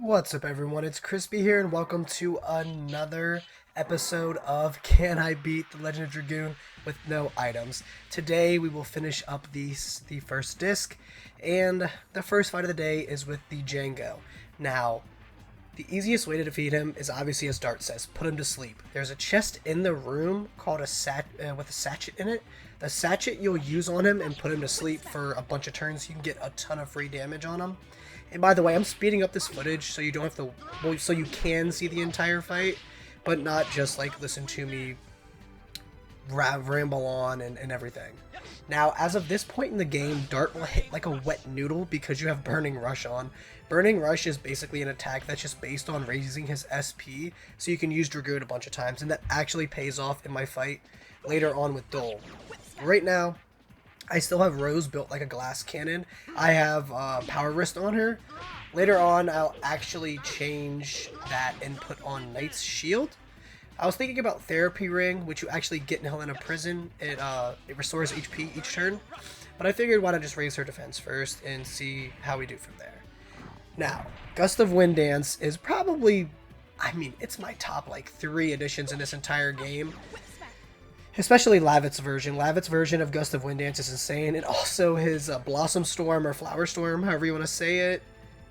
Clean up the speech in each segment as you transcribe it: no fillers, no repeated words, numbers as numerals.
What's up, everyone? It's Crispy here, and welcome to another episode of Can I Beat the Legend of Dragoon with No Items. Today we will finish up the first disc, and the first fight of the day is with the Django. Now, the easiest way to defeat him is obviously, as Dart says, put him to sleep. There's a chest in the room called with a sachet in it. The sachet you'll use on him and put him to sleep for a bunch of turns. You can get a ton of free damage on him. And by the way, I'm speeding up this footage so you don't have to, well, so you can see the entire fight, but not just like listen to me ramble on and everything. Now, as of this point in the game, Dart will hit like a wet noodle because you have Burning Rush on. Burning Rush is basically an attack that's just based on raising his SP, so you can use Dragoon a bunch of times, and that actually pays off in my fight later on with Dole. Right now, I still have Rose built like a glass cannon. I have Power Wrist on her. Later on, I'll actually change that and put on Knight's Shield. I was thinking about Therapy Ring, which you actually get in Hellena Prison. It restores HP each turn. But I figured why not just raise her defense first and see how we do from there. Now, Gust of Wind Dance is probably, I mean, it's my top like 3 additions in this entire game. Especially Lavit's version. Lavit's version of Gust of Wind Dance is insane, and also his Blossom Storm or Flower Storm, however you want to say it,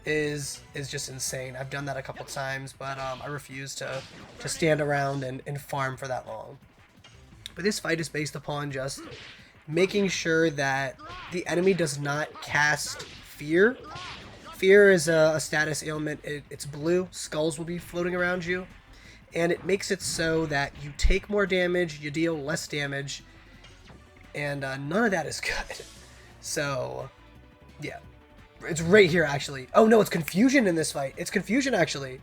is just insane. I've done that a couple times, but I refuse to stand around and farm for that long. But this fight is based upon just making sure that the enemy does not cast Fear. Fear is a status ailment. It's blue. Skulls will be floating around you. And it makes it so that you take more damage, you deal less damage, and none of that is good. So, yeah. It's right here, actually. Oh, no, it's Confusion in this fight. It's Confusion, actually.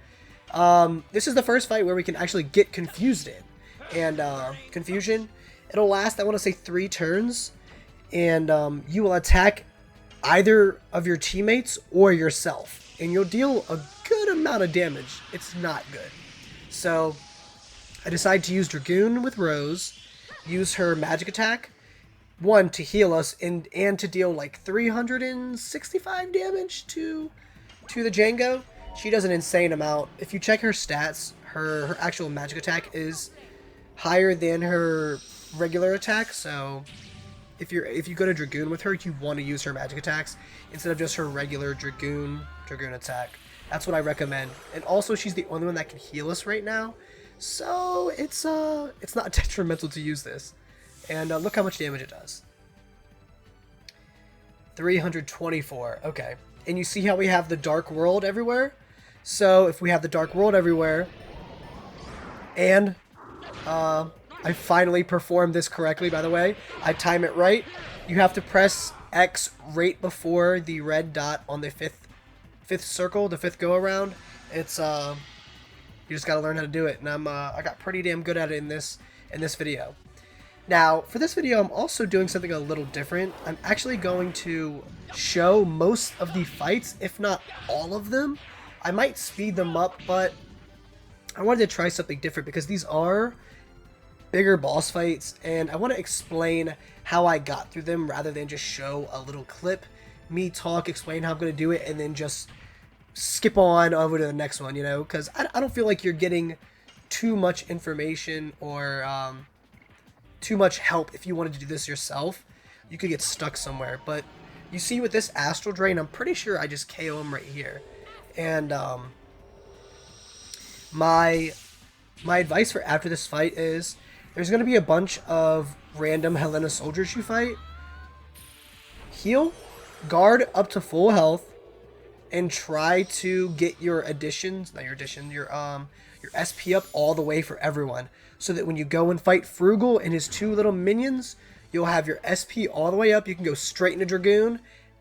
This is the first fight where we can actually get confused in. And Confusion, it'll last, I want to say, 3 turns. And you will attack either of your teammates or yourself. And you'll deal a good amount of damage. It's not good. So, I decide to use Dragoon with Rose, use her magic attack, 1, to heal us, and to deal like 365 damage to the Django. She does an insane amount. If you check her stats, her actual magic attack is higher than her regular attack, so if you go to Dragoon with her, you want to use her magic attacks instead of just her regular Dragoon attack. That's what I recommend. And also, she's the only one that can heal us right now, so it's not detrimental to use this. And look how much damage it does. 324. Okay. And you see how we have the Dark World everywhere? So if we have the Dark World everywhere, and I finally performed this correctly, by the way. I time it right. You have to press X right before the red dot on the fifth circle, the 5th go around. It's you just gotta learn how to do it, and I got pretty damn good at it in this video. Now, for this video, I'm also doing something a little different. I'm actually going to show most of the fights, if not all of them. I might speed them up, but I wanted to try something different because these are bigger boss fights, and I want to explain how I got through them rather than just show a little clip, me talk, explain how I'm going to do it, and then just skip on over to the next one, you know, because I don't feel like you're getting too much information or too much help if you wanted to do this yourself. You could get stuck somewhere, but you see with this Astral Drain, I'm pretty sure I just KO him right here. And my advice for after this fight is there's going to be a bunch of random Hellena soldiers you fight. Heal, guard up to full health, and try to get your additions, not your addition, your SP up all the way for everyone, so that when you go and fight Frugal and his 2 little minions, you'll have your SP all the way up. You can go straight into Dragoon,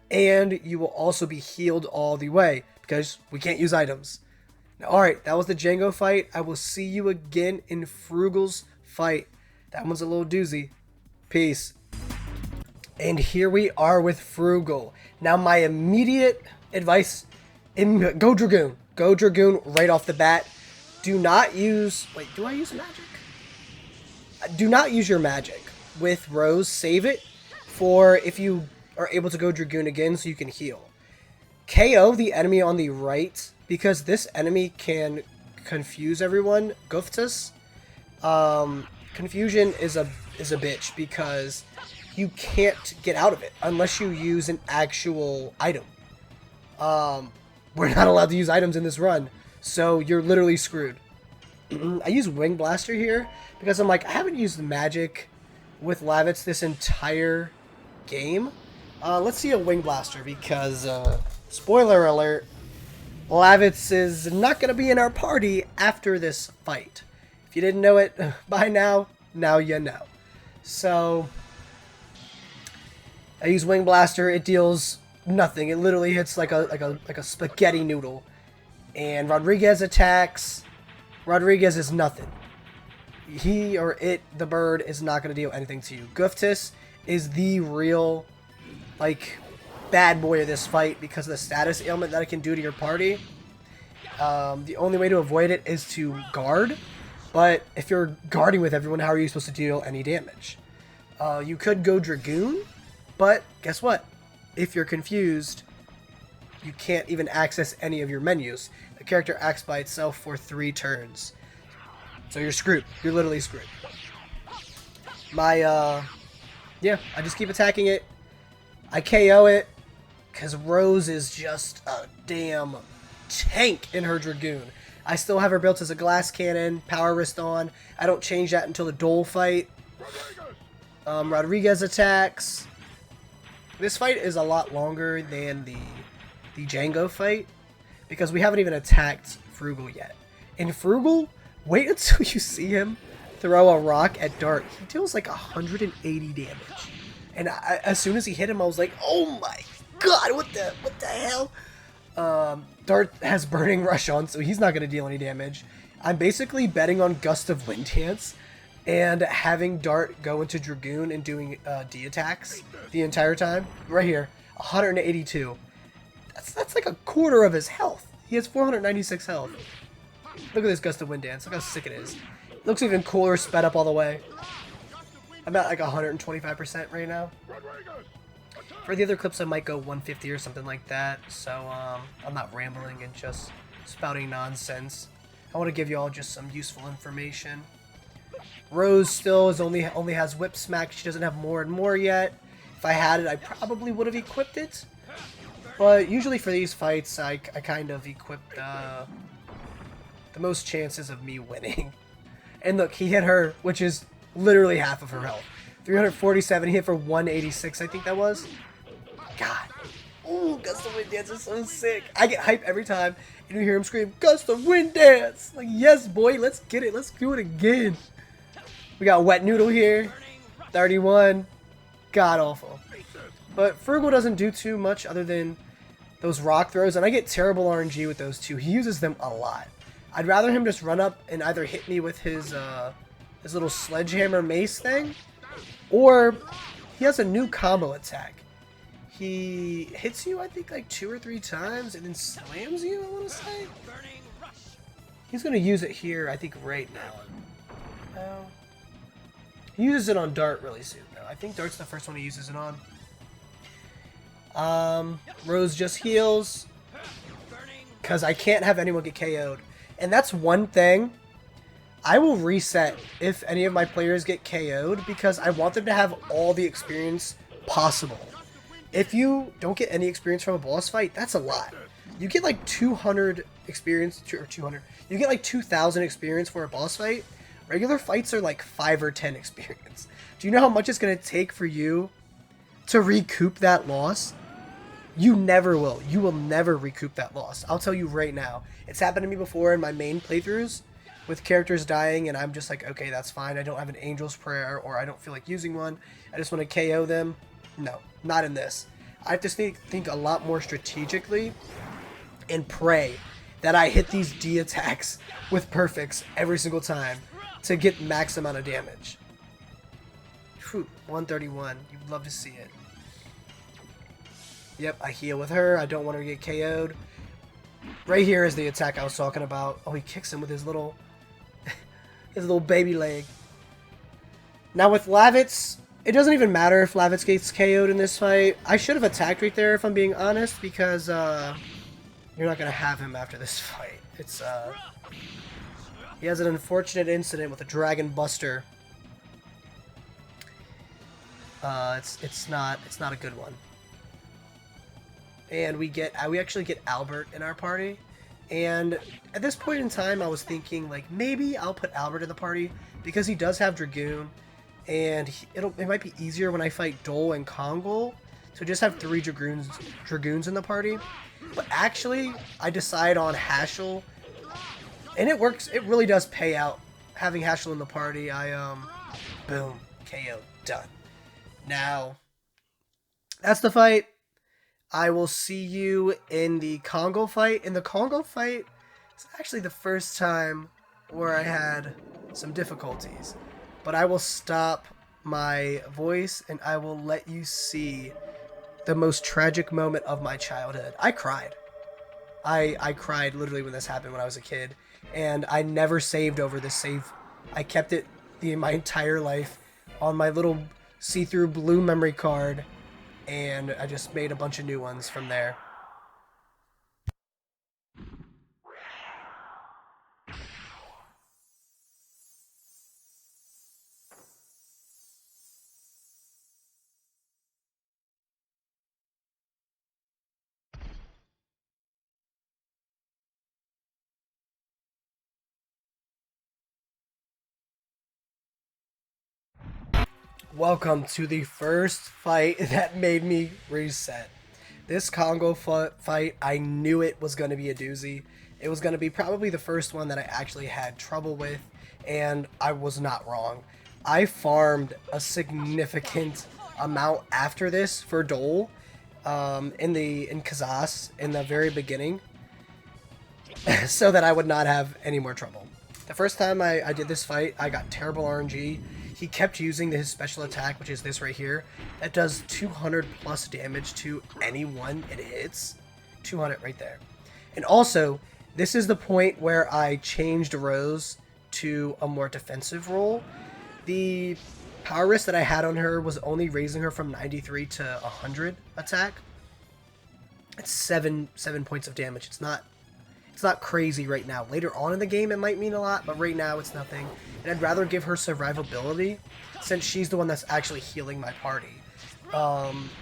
and you will also be healed all the way because we can't use items. Now, alright, that was the Django fight. I will see you again in Frugal's fight. That one's a little doozy. Peace. And here we are with Frugal. Now, my immediate advice, go Dragoon. Go Dragoon right off the bat. Do not use... Wait, do I use magic? Do not use your magic with Rose. Save it for if you are able to go Dragoon again so you can heal. KO the enemy on the right because this enemy can confuse everyone. Guftus. Confusion is a bitch because you can't get out of it unless you use an actual item. We're not allowed to use items in this run, so you're literally screwed. I use Wing Blaster here because I'm like, I haven't used magic with Lavitz this entire game. Let's see a Wing Blaster because, spoiler alert, Lavitz is not going to be in our party after this fight. If you didn't know it by now, now you know. So, I use Wing Blaster. It deals nothing. It literally hits like a spaghetti noodle. And Rodriguez attacks. Rodriguez is nothing. He or it, the bird, is not going to deal anything to you. Guftus is the real, like, bad boy of this fight because of the status ailment that it can do to your party. The only way to avoid it is to guard. But if you're guarding with everyone, how are you supposed to deal any damage? You could go Dragoon, but guess what? If you're confused, you can't even access any of your menus. The character acts by itself for 3 turns. So you're screwed. You're literally screwed. Yeah, I just keep attacking it. I KO it, because Rose is just a damn tank in her Dragoon. I still have her built as a glass cannon, power wrist on. I don't change that until the Dole fight. Rodriguez attacks. This fight is a lot longer than the Django fight, because we haven't even attacked Frugal yet. In Frugal, wait until you see him throw a rock at Dart. He deals like 180 damage. And as soon as he hit him, I was like, oh my god, what the hell? Dart has Burning Rush on, so he's not going to deal any damage. I'm basically betting on Gust of Wind Dance and having Dart go into Dragoon and doing D attacks the entire time. Right here, 182. That's like a quarter of his health. He has 496 health. Look at this Gust of Wind Dance. Look how sick it is. It looks even cooler sped up all the way. I'm at like 125% right now. For the other clips, I might go 150 or something like that. So I'm not rambling and just spouting nonsense. I want to give you all just some useful information. Rose still only has Whip Smack. She doesn't have more and more yet. If I had it, I probably would have equipped it. But usually for these fights, I kind of equipped the most chances of me winning. And look, he hit her, which is literally half of her health. 347, he hit for 186, I think that was. God. Ooh, Gust of Wind Dance is so sick. I get hype every time, and you hear him scream, Gust of Wind Dance! Like, yes, boy, let's get it. Let's do it again. We got Wet Noodle here. 31. God awful. But Frugal doesn't do too much other than those rock throws, and I get terrible RNG with those two. He uses them a lot. I'd rather him just run up and either hit me with his little sledgehammer mace thing, or he has a new combo attack. He hits you, I think, like 2 or 3 times and then slams you, I want to say. He's going to use it here, I think, right now. No. He uses it on Dart really soon, though. I think Dart's the first one he uses it on. Rose just heals, because I can't have anyone get KO'd. And that's one thing. I will reset if any of my players get KO'd, because I want them to have all the experience possible. If you don't get any experience from a boss fight, that's a lot. You get like 200 experience, or 200. You get like 2,000 experience for a boss fight. Regular fights are like 5 or 10 experience. Do you know how much it's going to take for you to recoup that loss? You never will. You will never recoup that loss. I'll tell you right now. It's happened to me before in my main playthroughs with characters dying, and I'm just like, okay, that's fine. I don't have an Angel's Prayer, or I don't feel like using one. I just want to KO them. No, not in this. I have to think a lot more strategically and pray that I hit these D attacks with perfects every single time to get max amount of damage. Whew, 131. You'd love to see it. Yep, I heal with her. I don't want her to get KO'd. Right here is the attack I was talking about. Oh, he kicks him with his little baby leg. Now with Lavitz, it doesn't even matter if Lavitz gets KO'd in this fight. I should have attacked right there if I'm being honest, because You're not gonna have him after this fight. It's he has an unfortunate incident with a Dragon Buster. It's not a good one. And we actually get Albert in our party. And at this point in time, I was thinking like maybe I'll put Albert in the party because he does have Dragoon, and it might be easier when I fight Dole and Congo to just have 3 Dragoons in the party. But actually, I decide on Haschel, and it works. It really does pay out having Haschel in the party. Boom, KO, done. Now, that's the fight. I will see you in the Congo fight. In the Congo fight, it's actually the first time where I had some difficulties. But I will stop my voice and I will let you see the most tragic moment of my childhood. I cried. I cried literally when this happened when I was a kid. And I never saved over this save. I kept it my entire life on my little see-through blue memory card. And I just made a bunch of new ones from there. Welcome to the first fight that made me reset. This Congo fight, I knew it was going to be a doozy. It was going to be probably the first one that I actually had trouble with, and I was not wrong. I farmed a significant amount after this for Dole in Kazas in the very beginning so that I would not have any more trouble. The first time I did this fight, I got terrible RNG. He kept using his special attack, which is this right here. That does 200 plus damage to anyone it hits. 200 right there. And also, this is the point where I changed Rose to a more defensive role. The power risk that I had on her was only raising her from 93 to 100 attack. It's 7 points of damage. It's not crazy right now. Later on in the game, it might mean a lot, but right now it's nothing. And I'd rather give her survivability since she's the one that's actually healing my party.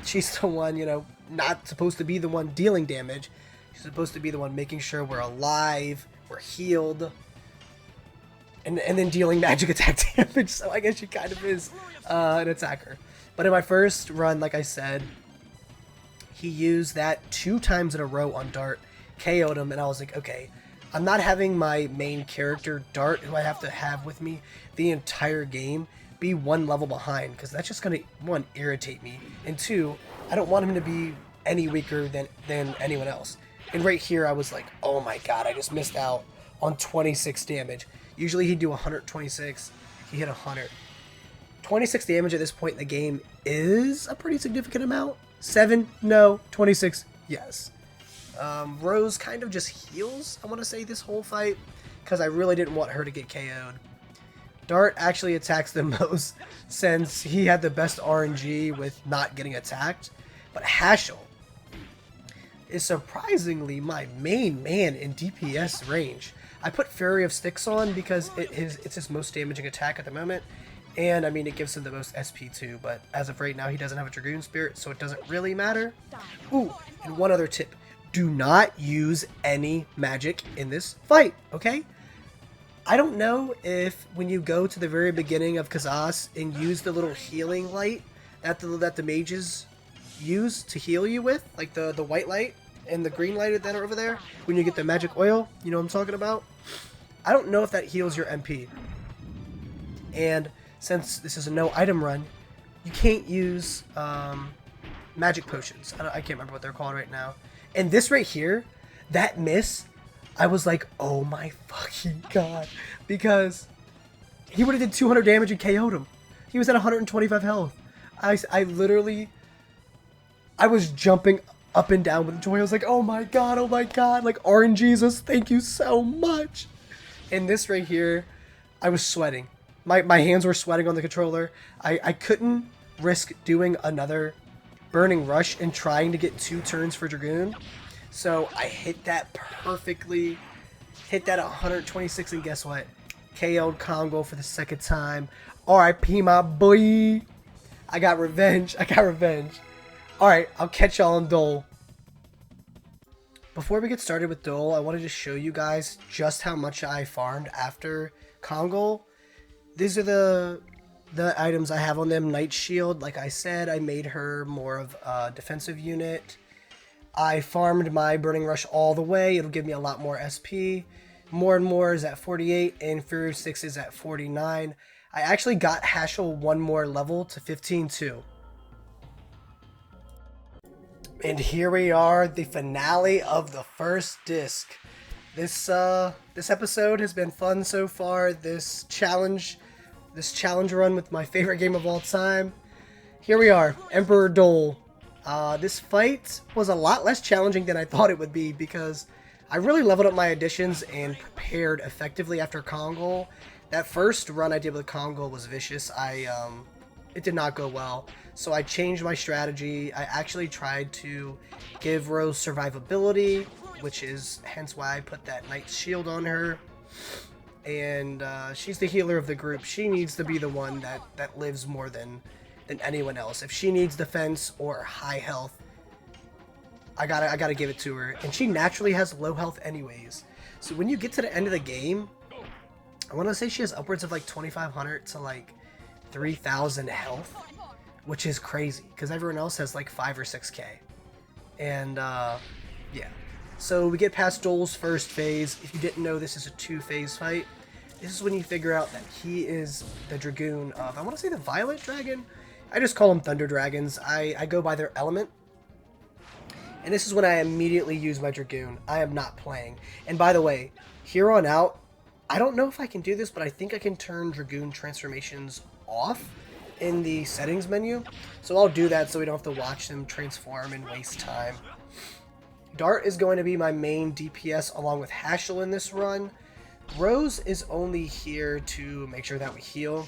She's the one, you know, not supposed to be the one dealing damage. She's supposed to be the one making sure we're alive, we're healed, and then dealing magic attack damage. So I guess she kind of is an attacker. But in my first run, like I said, he used that 2 times in a row on Dart. KO'd him, and I was like, okay, I'm not having my main character Dart, who I have to have with me the entire game, be 1 level behind, because that's just gonna, 1, irritate me, and 2, I don't want him to be any weaker than anyone else. And right here I was like, oh my god, I just missed out on 26 damage. Usually he'd do 126, he hit 100. 26 damage at this point in the game is a pretty significant amount. 7, no. 26, yes. Rose kind of just heals, I want to say, this whole fight, because I really didn't want her to get KO'd. Dart actually attacks the most, since he had the best RNG with not getting attacked, but Haschel is surprisingly my main man in DPS range. I put Fury of Sticks on because it's his most damaging attack at the moment, and I mean it gives him the most SP too, but as of right now he doesn't have a Dragoon Spirit, so it doesn't really matter. Ooh, and one other tip. Do not use any magic in this fight, okay? I don't know if when you go to the very beginning of Kazas and use the little healing light that the mages use to heal you with, like the white light and the green light that are over there, when you get the magic oil, you know what I'm talking about? I don't know if that heals your MP. And since this is a no item run, you can't use magic potions. I can't remember what they're called right now. And this right here, that miss, I was like, oh my fucking god. Because he would have did 200 damage and KO'd him. He was at 125 health. I literally, I was jumping up and down with joy. I was like, oh my god, like RNGesus, thank you so much. And this right here, I was sweating. My hands were sweating on the controller. I couldn't risk doing another Burning Rush and trying to get 2 turns for Dragoon. So I hit that perfectly, hit that 126, and guess what? KO'd Congo for the second time. RIP my boy. I got revenge. I got revenge. Alright, I'll catch y'all on Dole. Before we get started with Dole, I wanted to show you guys just how much I farmed after Congo. These are the items I have on them. Night Shield, like I said, I made her more of a defensive unit. I farmed my Burning Rush all the way. It'll give me a lot more SP. More and More is at 48, and Fury 6 is at 49. I actually got Hashel one more level to 15 too. And here we are, the finale of the first disc. This episode has been fun so far. This challenge run with my favorite game of all time. Here we are, Emperor Dole. This fight was a lot less challenging than I thought it would be because I really leveled up my additions and prepared effectively after Congo. That first run I did with Congo was vicious. It did not go well. So I changed my strategy. I actually tried to give Rose survivability, which is hence why I put that Night Shield on her. And she's the healer of the group. She needs to be the one that lives more than anyone else. If she needs defense or high health, I gotta give it to her. And she naturally has low health anyways. So when you get to the end of the game, I want to say she has upwards of like 2,500 to like 3,000 health, which is crazy because everyone else has like 5 or 6k. And yeah, so we get past Dole's first phase. If you didn't know, this is a 2-phase fight. This is when you figure out that he is the Dragoon of, I want to say, the Violet Dragon. I just call them Thunder Dragons. I go by their element. And this is when I immediately use my Dragoon. I am not playing. And by the way, here on out, I don't know if I can do this, but I think I can turn Dragoon transformations off in the settings menu. So I'll do that so we don't have to watch them transform and waste time. Dart is going to be my main DPS along with Hashel in this run. Rose is only here to make sure that we heal.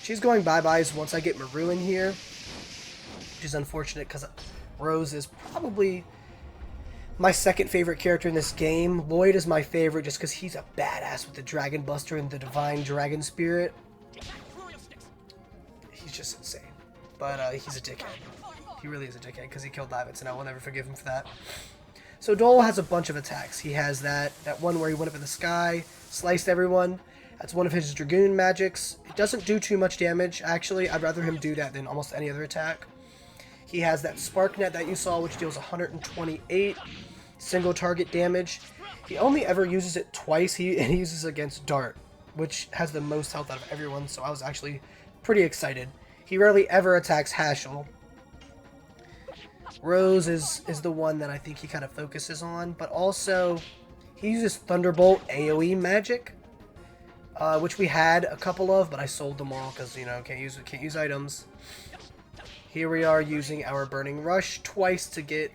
She's going bye-byes once I get Maru in here, which is unfortunate because Rose is probably my second favorite character in this game. Lloyd is my favorite just because he's a badass with the Dragon Buster and the Divine Dragon Spirit. He's just insane. But he's a dickhead. He really is a dickhead because he killed Lavitz, and I will never forgive him for that. So Dole has a bunch of attacks. He has that one where he went up in the sky, sliced everyone. That's one of his Dragoon magics. It doesn't do too much damage, actually. I'd rather him do that than almost any other attack. He has that Spark Net that you saw, which deals 128 single target damage. He only ever uses it twice. He uses it against Dart, which has the most health out of everyone, so I was actually pretty excited. He rarely ever attacks Hashel. Rose is the one that I think he kind of focuses on, but also he uses Thunderbolt AoE magic, which we had a couple of, but I sold them all because, you know, can't use items. Here we are using our Burning Rush twice to get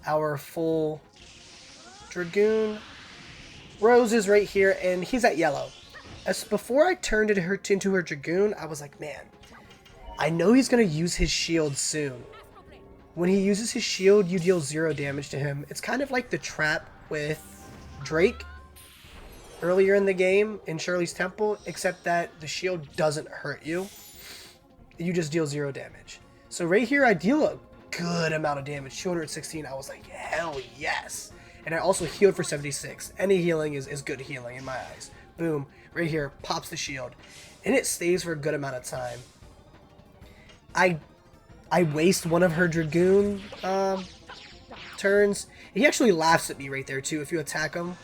our full Dragoon. Rose is right here, and he's at yellow. As before I turned into her Dragoon, I was like, man, I know he's going to use his shield soon. When he uses his shield, you deal 0 damage to him. It's kind of like the trap with Drake earlier in the game in Shirley's Temple, except that the shield doesn't hurt you. You just deal 0 damage. So right here, I deal a good amount of damage, 216. I was like, hell yes. And I also healed for 76. Any healing is good healing in my eyes. Boom. Right here, pops the shield. And it stays for a good amount of time. I waste one of her Dragoon turns. He actually laughs at me right there too. If you attack him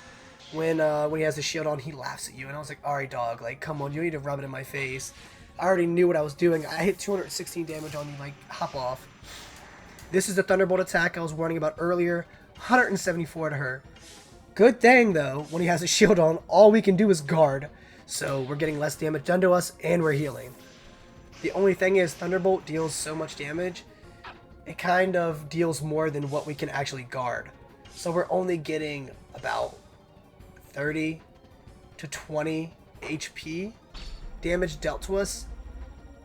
when he has the shield on, he laughs at you. And I was like, alright dog, like come on, you need to rub it in my face. I already knew what I was doing. I hit 216 damage on you, like hop off. This is the Thunderbolt attack I was warning about earlier. 174 to her. Good thing though, when he has a shield on, all we can do is guard. So we're getting less damage done to us and we're healing. The only thing is Thunderbolt deals so much damage, it kind of deals more than what we can actually guard. So we're only getting about 30 to 20 HP damage dealt to us.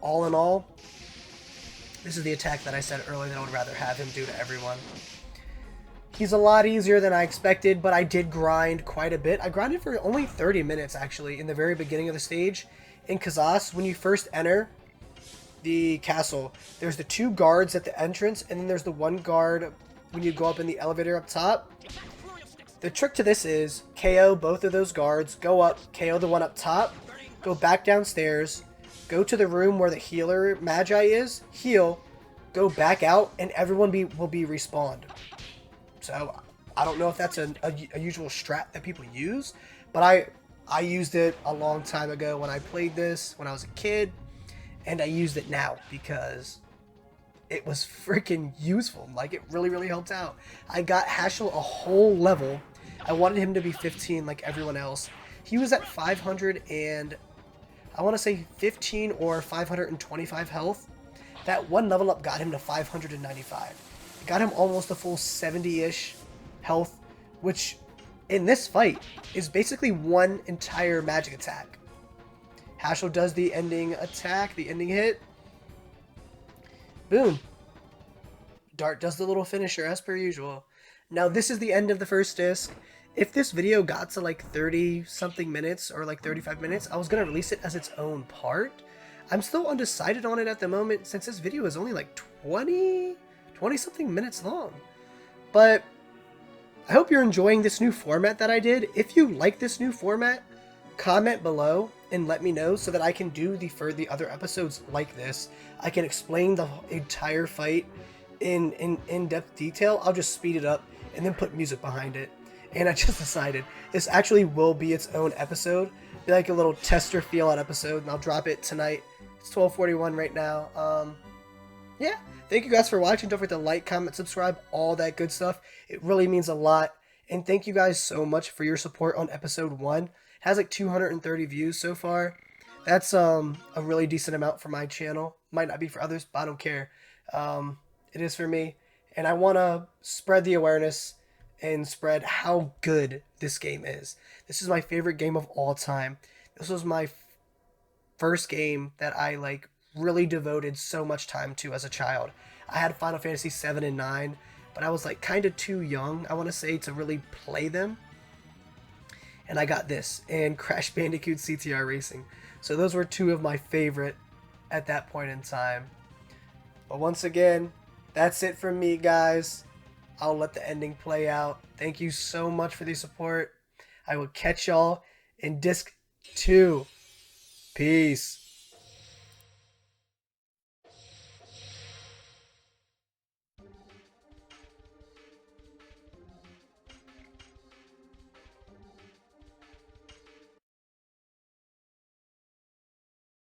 All in all, this is the attack that I said earlier that I would rather have him do to everyone. He's a lot easier than I expected, but I did grind quite a bit. I grinded for only 30 minutes, actually, in the very beginning of the stage. In Kazas, when you first enter the castle, there's the 2 guards at the entrance, and then there's the 1 guard when you go up in the elevator up top. The trick to this is KO both of those guards, go up, KO the one up top, go back downstairs, go to the room where the healer Magi is, heal, go back out, and everyone will be respawned. So I don't know if that's a usual strat that people use, but I used it a long time ago when I played this when I was a kid, and I used it now because it was freaking useful. Like, it really helped out. I got Haschel a whole level. I wanted him to be 15 like everyone else. He was at 500 and I want to say 15 or 525 health. That one level up got him to 595. It got him almost a full 70-ish health, which in this fight is basically one entire magic attack. Haschel does the ending attack, the ending hit. Boom. Dart does the little finisher as per usual. Now this is the end of the first disc. If this video got to like 30 something minutes or like 35 minutes, I was going to release it as its own part. I'm still undecided on it at the moment since this video is only like 20 something minutes long. But I hope you're enjoying this new format that I did. If you like this new format, comment below and let me know so that I can do the other episodes like this. I can explain the entire fight in in-depth detail. I'll just speed it up and then put music behind it. And I just decided this actually will be its own episode, be like a little tester feel out episode, and I'll drop it tonight. It's 12:41 right now. Yeah, thank you guys for watching. Don't forget to like, comment, subscribe, all that good stuff. It really means a lot. And thank you guys so much for your support on episode 1. It has like 230 views so far. That's a really decent amount for my channel. Might not be for others, but I don't care. It is for me. And I want to spread the awareness and spread how good this game is. This is my favorite game of all time. This was my first game that I like really devoted so much time to as a child. I had Final Fantasy 7 and 9, but I was like kind of too young, I want to say, to really play them. And I got this and Crash Bandicoot CTR Racing. So those were 2 of my favorite at that point in time. But once again, that's it from me, guys. I'll let the ending play out. Thank you so much for the support. I will catch y'all in Disc 2. Peace.